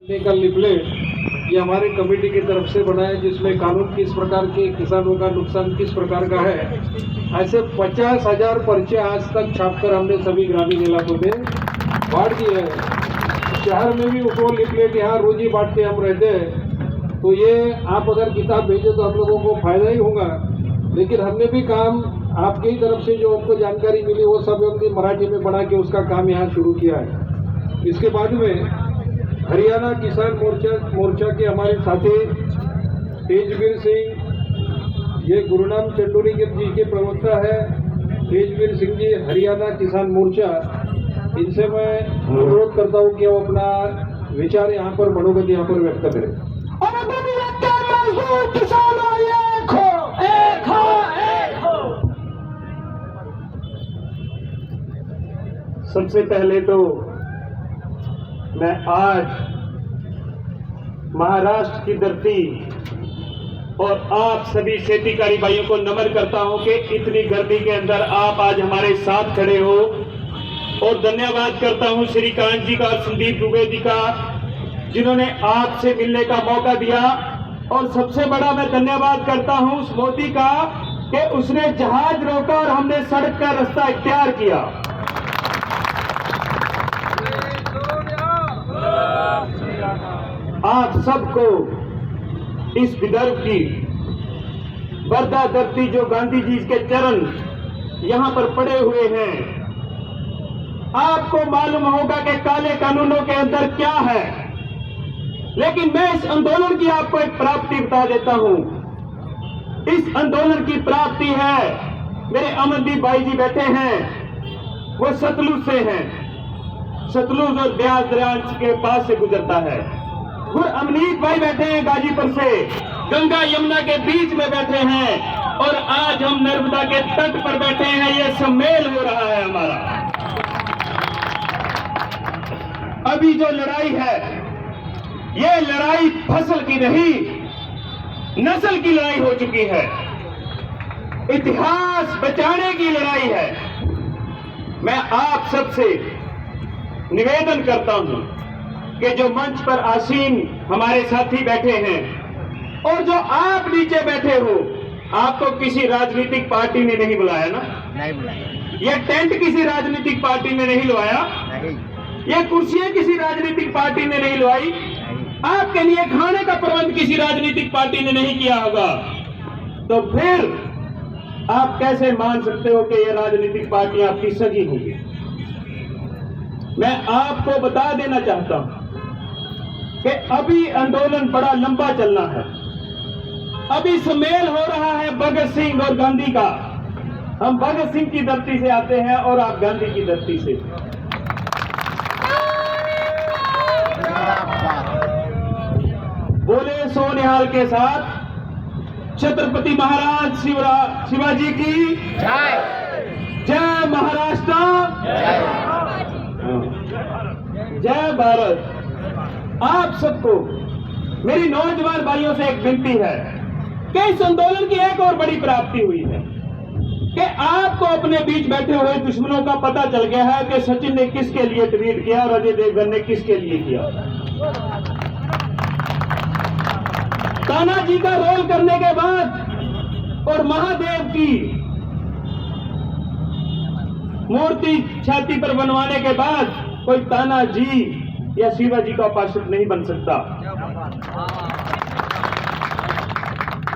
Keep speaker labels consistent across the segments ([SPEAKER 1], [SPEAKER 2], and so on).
[SPEAKER 1] का लिफलेट ये हमारे कमेटी की तरफ से बना है, जिसमें कानून किस प्रकार के, किसानों का नुकसान किस प्रकार का है, ऐसे 50,000 पर्चे आज तक छापकर हमने सभी ग्रामीण इलाकों में बांट दिए हैं। शहर में भी वो लिफलेट यहाँ रोज ही बांटते हम रहते हैं, तो ये आप अगर किताब भेजे तो हम लोगों को फायदा ही होगा। लेकिन हमने भी काम आपकी ही तरफ से जो हमको जानकारी मिली वो सब हमने मराठी में बना के उसका काम यहाँ शुरू किया है। इसके बाद में हरियाणा किसान मोर्चा के हमारे साथी तेजवीर सिंह, ये गुरुनाम चंडोरी जी के प्रवक्ता है तेजवीर सिंह जी, हरियाणा किसान मोर्चा, इनसे मैं अनुरोध करता हूँ कि वो अपना विचार यहाँ पर मनोगत यहाँ पर व्यक्त करें।
[SPEAKER 2] सबसे पहले तो मैं आज महाराष्ट्र की धरती और आप सभी शेतीकारी भाइयों को नमन करता हूं कि इतनी गर्मी के अंदर आप आज हमारे साथ खड़े हो, और धन्यवाद करता हूं श्रीकांत जी का और संदीप दुबे जी का, जिन्होंने आपसे मिलने का मौका दिया। और सबसे बड़ा मैं धन्यवाद करता हूं उस मोदी का कि उसने जहाज रोका और हमने सड़क का रास्ता इख्तियार किया। आप सबको इस विदर्भ की वर्धा धरती, जो गांधी जी के चरण यहां पर पड़े हुए हैं, आपको मालूम होगा कि काले कानूनों के अंदर क्या है। लेकिन मैं इस आंदोलन की आपको एक प्राप्ति बता देता हूं। इस आंदोलन की प्राप्ति है, मेरे अमनदीप भाई जी बैठे हैं, वो सतलुज से हैं, सतलुज और ब्यास दरिया के पास से गुजरता है। और अमनीत भाई बैठे हैं गाजीपुर से, गंगा यमुना के बीच में बैठे हैं, और आज हम नर्मदा के तट पर बैठे हैं। ये सम्मेल हो रहा है हमारा। अभी जो लड़ाई है, ये लड़ाई फसल की नहीं, नस्ल की लड़ाई हो चुकी है, इतिहास बचाने की लड़ाई है। मैं आप सबसे निवेदन करता हूं कि जो मंच पर आसीन हमारे साथी बैठे हैं और जो आप नीचे बैठे हो, आपको किसी राजनीतिक पार्टी ने नहीं बुलाया ना?
[SPEAKER 3] नहीं बुलाया।
[SPEAKER 2] ये टेंट किसी राजनीतिक पार्टी ने नहीं लवाया,
[SPEAKER 3] नहीं।
[SPEAKER 2] ये कुर्सियां किसी राजनीतिक पार्टी ने नहीं लवाई, आपके लिए खाने का प्रबंध किसी राजनीतिक पार्टी ने नहीं किया होगा। तो फिर आप कैसे मान सकते हो कि ये राजनीतिक पार्टियां आपकी सगी होंगी? मैं आपको बता देना चाहता हूं कि अभी आंदोलन बड़ा लंबा चलना है। अभी सम्मेल हो रहा है भगत सिंह और गांधी का। हम भगत सिंह की धरती से आते हैं और आप गांधी की धरती से। बोले सोनिहाल के साथ छत्रपति महाराज शिवाजी की
[SPEAKER 3] जय।
[SPEAKER 2] जय महाराष्ट्र, जय भारत। आप सबको मेरी नौजवान भाइयों से एक विनती है कि इस आंदोलन की एक और बड़ी प्राप्ति हुई है कि आपको अपने बीच बैठे हुए दुश्मनों का पता चल गया है कि सचिन ने किसके लिए ट्वीट किया और अजय देवगन ने किसके लिए किया। तानाजी का रोल करने के बाद और महादेव की मूर्ति छाती पर बनवाने के बाद कोई तानाजी या शिवाजी का उपासक नहीं बन सकता।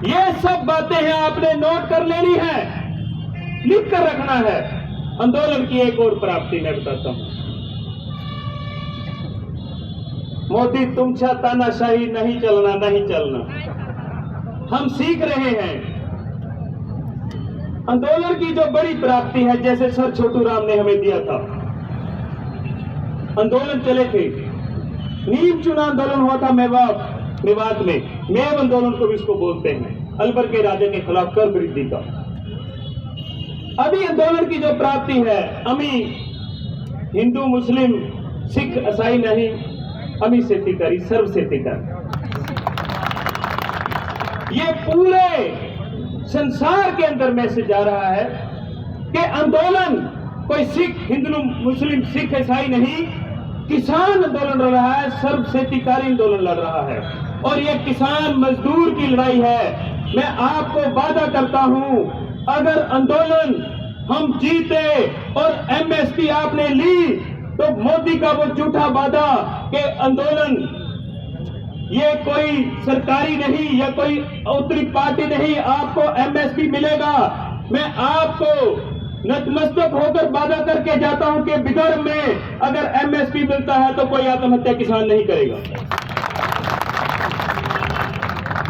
[SPEAKER 2] ये सब बातें हैं, आपने नोट कर लेनी है, लिख कर रखना है। आंदोलन की एक और प्राप्ति मैं बताता हूं। मोदी तुमचा तानाशाही नहीं चलना, नहीं चलना। हम सीख रहे हैं। आंदोलन की जो बड़ी प्राप्ति है, जैसे सर छोटू राम ने हमें दिया था, आंदोलन चले थे, नीम चुना आंदोलन हुआ था मेवात में, मेव आंदोलन को भी इसको बोलते हैं, अलवर के राजे के खिलाफ कर वृद्धि का। अभी आंदोलन की जो प्राप्ति है, अमी हिंदू मुस्लिम सिख ईसाई नहीं, अमी सेतिकारी, सर्व सेतिकार। ये पूरे संसार के अंदर मैसेज जा रहा है कि आंदोलन कोई सिख हिंदू मुस्लिम सिख ईसाई नहीं, किसान आंदोलन लड़ रहा है, सर्वशक्तिकारी आंदोलन लड़ रहा है, और ये किसान मजदूर की लड़ाई है। मैं आपको वादा करता हूं, अगर आंदोलन हम जीते और एमएसपी आपने ली, तो मोदी का वो झूठा वादा कि आंदोलन ये कोई सरकारी नहीं या कोई औतरी पार्टी नहीं, आपको एमएसपी मिलेगा। मैं आपको नतमस्तक होकर वादा करके जाता हूं कि विदर्भ में अगर एमएसपी मिलता है तो कोई आत्महत्या किसान नहीं करेगा।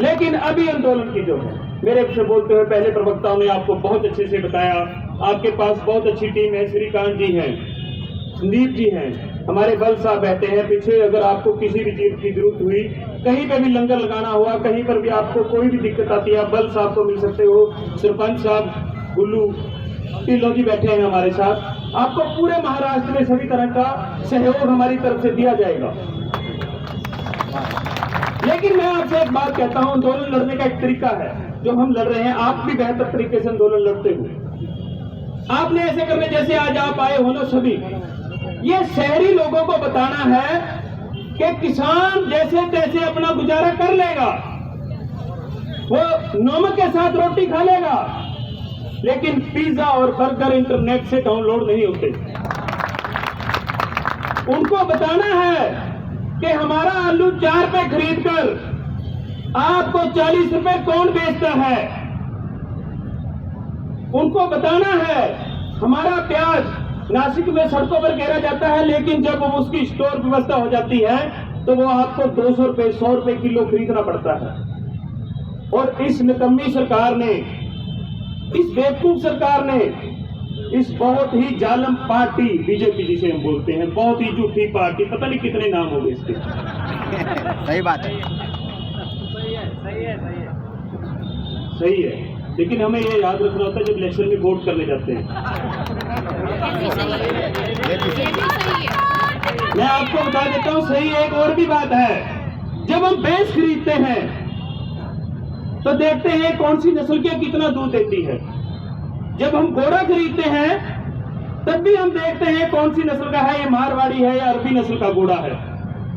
[SPEAKER 2] लेकिन अभी आंदोलन की जो है, मेरे से बोलते हुए पहले प्रवक्ताओं ने आपको बहुत अच्छे से बताया, आपके पास बहुत अच्छी टीम है, श्रीकांत जी हैं, संदीप जी हैं, हमारे बल साहब बैठे हैं पीछे। अगर आपको किसी भी चीज की जरूरत हुई, कहीं पे भी लंगर लगाना हुआ, कहीं पर भी आपको कोई भी दिक्कत आती है, आप बल साहब को मिल सकते हो। सरपंच साहब गुल्लू टिल्लो जी बैठे हैं हमारे साथ। आपको पूरे महाराष्ट्र में सभी तरह का सहयोग हमारी तरफ से दिया जाएगा। लेकिन मैं आपसे एक बात कहता हूं, आंदोलन लड़ने का एक तरीका है जो हम लड़ रहे हैं। आप भी बेहतर तरीके से आंदोलन लड़ते हो। आपने ऐसे करने जैसे आज आप आए हो ना सभी, ये शहरी लोगों को बताना है कि किसान जैसे तैसे अपना गुजारा कर लेगा, वो नमक के साथ रोटी खा लेगा, लेकिन पिज्जा और बर्गर इंटरनेट से डाउनलोड नहीं होते। उनको बताना है कि हमारा आलू 4 रुपए खरीद कर आपको 40 रुपए कौन बेचता है। उनको बताना है हमारा प्याज नासिक में सड़कों पर गिरा जाता है, लेकिन जब उसकी स्टोर व्यवस्था हो जाती है तो वो आपको 200 रुपए 100 रुपए किलो खरीदना पड़ता है। और इस निकम्मी सरकार ने, इस बेवकूफ सरकार ने, इस बहुत ही जालम पार्टी बीजेपी जिसे हम बोलते हैं, बहुत ही झूठी पार्टी, पता नहीं कितने नाम हो गए इसके।
[SPEAKER 3] सही बात है,
[SPEAKER 2] सही है, लेकिन हमें यह याद रखना होता है जब इलेक्शन में वोट करने जाते हैं। मैं आपको बता देता हूं, सही है। एक और भी बात है, जब हम भैंस खरीदते हैं तो देखते हैं कौन सी नस्ल के कितना दूध देती है। जब हम घोड़ा खरीदते हैं तब भी हम देखते हैं कौन सी नस्ल का है, ये मारवाड़ी है या अरबी नस्ल का घोड़ा है।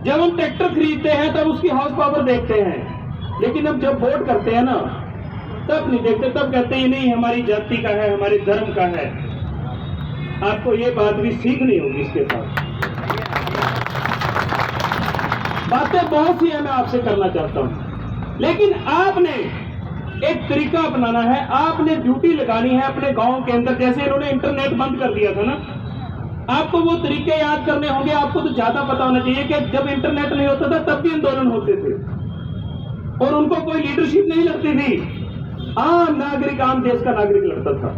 [SPEAKER 2] जब हम ट्रैक्टर खरीदते हैं तब उसकी हाउस पावर देखते हैं, लेकिन हम जब वोट करते हैं ना तब नहीं देखते, तब कहते हैं नहीं हमारी जाति का है, हमारे धर्म का है। आपको ये बात भी सीखनी होगी इसके साथ। बातें बहुत सी है मैं आपसे करना चाहता हूं, लेकिन आपने एक तरीका अपनाना है, आपने ड्यूटी लगानी है अपने गांव के अंदर। जैसे इन्होंने इंटरनेट बंद कर दिया था ना, आपको वो तरीके याद करने होंगे। आपको तो ज्यादा पता होना चाहिए कि जब इंटरनेट नहीं होता था तब भी आंदोलन होते थे और उनको कोई लीडरशिप नहीं लगती थी, आम नागरिक, आम देश का नागरिक लड़ता था।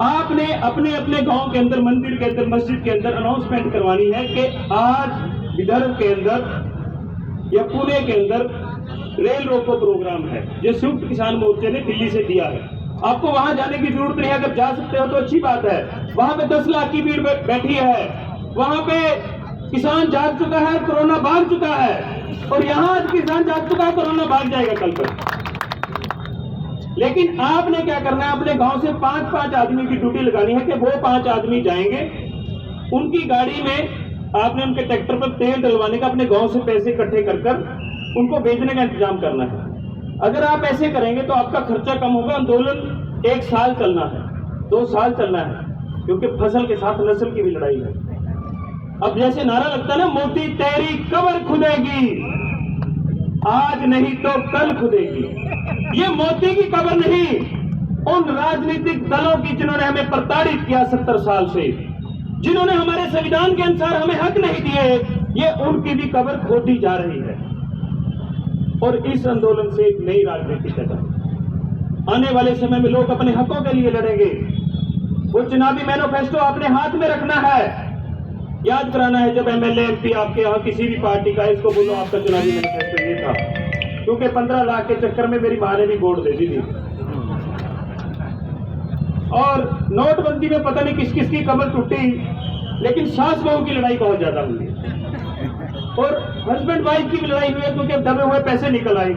[SPEAKER 2] आपने अपने अपने गांव के अंदर, मंदिर के अंदर, मस्जिद के अंदर अनाउंसमेंट करवानी है कि आज विदर्भ के अंदर या पुणे के अंदर रेल रोको प्रोग्राम है, जो संयुक्त किसान मोर्चे ने दिल्ली से दिया है। आपको वहां जाने की जरूरत नहीं है, अगर जा सकते हो तो अच्छी बात है। वहां पे 10 लाख की भीड़ बैठी है, वहां पे किसान जाग चुका है, कोरोना भाग चुका है, और यहां आज किसान जाग चुका है, कोरोना भाग जाएगा कल पर। लेकिन आपने क्या करना है, अपने गांव से 5-5 आदमी की ड्यूटी लगानी है कि वो 5 आदमी जाएंगे, उनकी गाड़ी में आपने उनके ट्रैक्टर पर तेल डलवाने का, अपने गांव से पैसे इकट्ठे कर उनको भेजने का इंतजाम करना है। अगर आप ऐसे करेंगे तो आपका खर्चा कम होगा। आंदोलन 1 साल चलना है, 2 साल चलना है, क्योंकि फसल के साथ नस्ल की भी लड़ाई है। अब जैसे नारा लगता है ना, मोदी तेरी कब्र खुदेगी, आज नहीं तो कल खुदेगी। ये मोदी की कब्र नहीं, उन राजनीतिक दलों की जिन्होंने हमें प्रताड़ित किया 70 साल से, जिन्होंने हमारे संविधान के अनुसार हमें हक नहीं दिए, ये उनकी भी कब्र खोदी जा रही है। और इस आंदोलन से एक नई राजनीति पैदा, आने वाले समय में लोग अपने हकों के लिए लड़ेंगे। वो चुनावी मैनिफेस्टो अपने हाथ में रखना है, याद कराना है। जब एमएलए एमपी आपके यहाँ किसी भी पार्टी का, इसको बोलो आपका चुनावी मैनिफेस्टो ये था, क्योंकि 15 लाख के चक्कर में मेरी मां ने भी वोट दे दी थी। और नोटबंदी में पता नहीं किस किस की कमर टूटी, लेकिन सास बहू की लड़ाई बहुत ज्यादा हुई है, और हस्बैंड वाइफ की भी लड़ाई हुई है, क्योंकि दबे हुए पैसे निकल आए।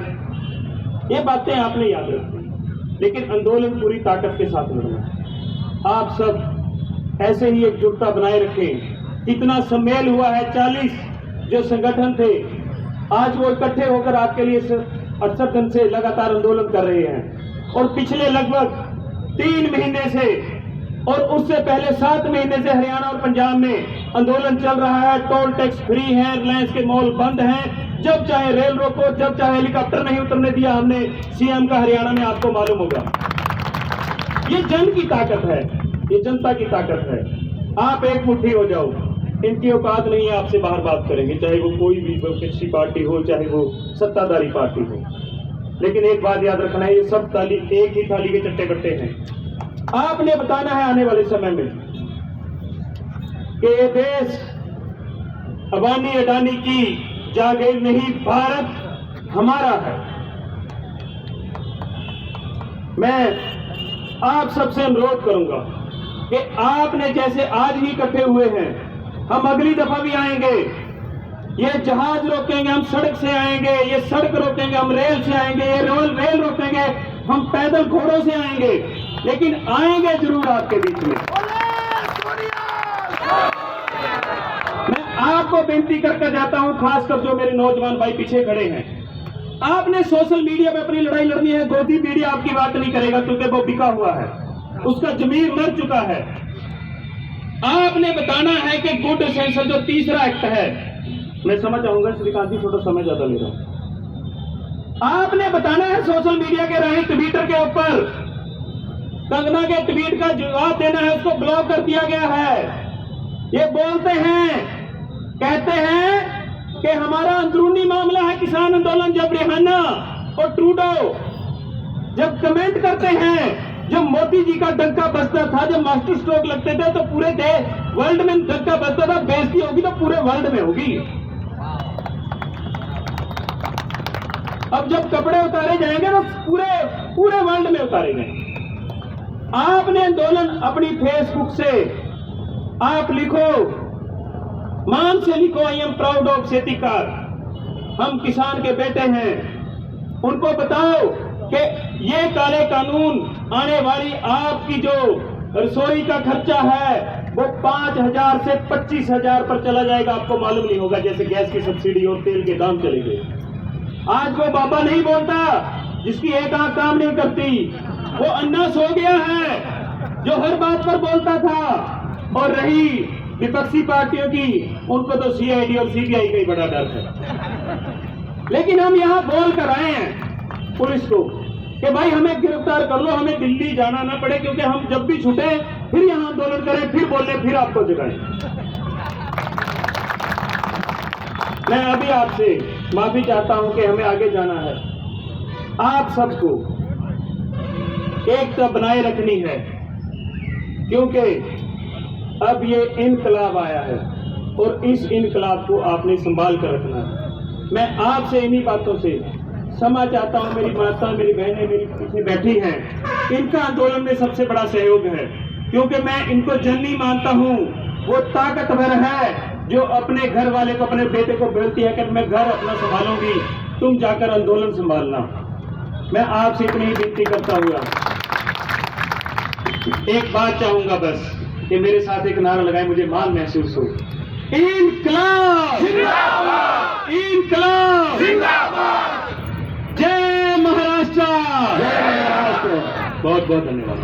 [SPEAKER 2] ये बातें आपने याद रखी, लेकिन आंदोलन पूरी ताकत के साथ लड़ना है। आप सब ऐसे ही एकजुटता बनाए रखें, इतना सम्मेल हुआ है, 40 जो संगठन थे आज वो इकट्ठे होकर आपके लिए 68 दिन से लगातार आंदोलन कर रहे हैं। और पिछले लगभग 3 महीने से और उससे पहले 7 महीने से हरियाणा और पंजाब में आंदोलन चल रहा है। टोल टैक्स फ्री है, रिलायंस के मॉल बंद हैं, जब चाहे रेल रोको, जब चाहे हेलीकॉप्टर नहीं उतरने दिया हमने सीएम का हरियाणा में, आपको मालूम होगा। ये जन की ताकत है, ये जनता की ताकत है। आप एक मुट्ठी हो जाओ, इनकी औकात नहीं है आपसे बाहर बात करेंगे, चाहे वो कोई भी विपक्षी पार्टी हो, चाहे वो सत्ताधारी पार्टी हो। लेकिन एक बात याद रखना है, ये सब ताली एक ही थाली के चट्टे बट्टे हैं। आपने बताना है आने वाले समय में कि ये देश अबानी अडानी की जागीर नहीं, भारत हमारा है। मैं आप सबसे अनुरोध करूंगा कि आपने जैसे आज ही इकट्ठे हुए हैं, हम अगली दफा भी आएंगे। ये जहाज रोकेंगे, हम सड़क से आएंगे, ये सड़क रोकेंगे, हम रेल से आएंगे, ये रेल रोकेंगे, हम पैदल घोड़ों से आएंगे, लेकिन आएंगे जरूर आपके बीच में। मैं आपको बेनती करके जाता हूं, खासकर जो मेरे नौजवान भाई पीछे खड़े हैं, आपने सोशल मीडिया पे अपनी लड़ाई लड़नी है। गोदी मीडिया आपकी बात नहीं करेगा क्योंकि वो बिका हुआ है, उसका जमीर मर चुका है। आपने बताना है कि गुड सेंसर जो तीसरा एक्ट है, मैं समझ आऊंगा श्रीकांत जी, थोड़ा समय ज्यादा ले रहा हूं। आपने बताना है सोशल मीडिया के राही ट्विटर के ऊपर कंगना के ट्वीट का जवाब देना है, उसको ब्लॉक कर दिया गया है। ये बोलते हैं, कहते हैं कि हमारा अंदरूनी मामला है किसान आंदोलन। जब रिहाना और ट्रूडो जब कमेंट करते हैं, जब मोदी जी का डंका बजता था, जब मास्टर स्ट्रोक लगते थे, तो पूरे देश वर्ल्ड में डंका बजता था। बेइज्जती होगी तो पूरे वर्ल्ड में होगी। अब जब कपड़े उतारे जाएंगे तो पूरे वर्ल्ड में उतारे जाएंगे। आपने आंदोलन अपनी फेसबुक से आप लिखो, मान से लिखो, आई एम प्राउड ऑफ सेतिकार, हम किसान के बेटे हैं। उनको बताओ कि ये काले कानून आने वाली आपकी जो रसोई का खर्चा है वो 5,000 से 25,000 पर चला जाएगा, आपको मालूम नहीं होगा। जैसे गैस की सब्सिडी और तेल के दाम चले गए। आज वो बाबा नहीं बोलता जिसकी एक आंख काम नहीं करती, वो अन्ना सो गया है जो हर बात पर बोलता था। और रही विपक्षी पार्टियों की, उनको तो सीआईडी और सीबीआई का ही बड़ा डर है। लेकिन हम यहाँ बोल कर आए हैं पुलिस को कि भाई हमें गिरफ्तार कर लो, हमें दिल्ली जाना ना पड़े, क्योंकि हम जब भी छूटे फिर यहाँ आंदोलन करें, फिर बोले, फिर आपको जगाएं। मैं अभी आपसे माफी चाहता हूं कि हमें आगे जाना है। आप सबको एकता बनाए रखनी है, क्योंकि अब ये इनकलाब आया है और इस इनकलाब को आपने संभाल कर रखना है। मैं आपसे इन्हीं बातों से क्षमा चाहता हूं। मेरी माता, मेरी बहनें मेरी पीछे बैठी हैं, इनका आंदोलन में सबसे बड़ा सहयोग है, क्योंकि मैं इनको जननी मानता हूं। वो ताकतवर है जो अपने घर वाले को, अपने बेटे को बोलती है कि मैं घर अपना संभालूंगी, तुम जाकर आंदोलन संभालना। मैं आपसे इतनी ही विनती करता हुआ एक बात चाहूंगा बस, कि मेरे साथ एक नारा लगाए, मुझे मान महसूस हो। इनकलाब जिंदाबाद, इनकलाब जिंदाबाद, जय महाराष्ट्र, जय महाराष्ट्र। बहुत बहुत धन्यवाद।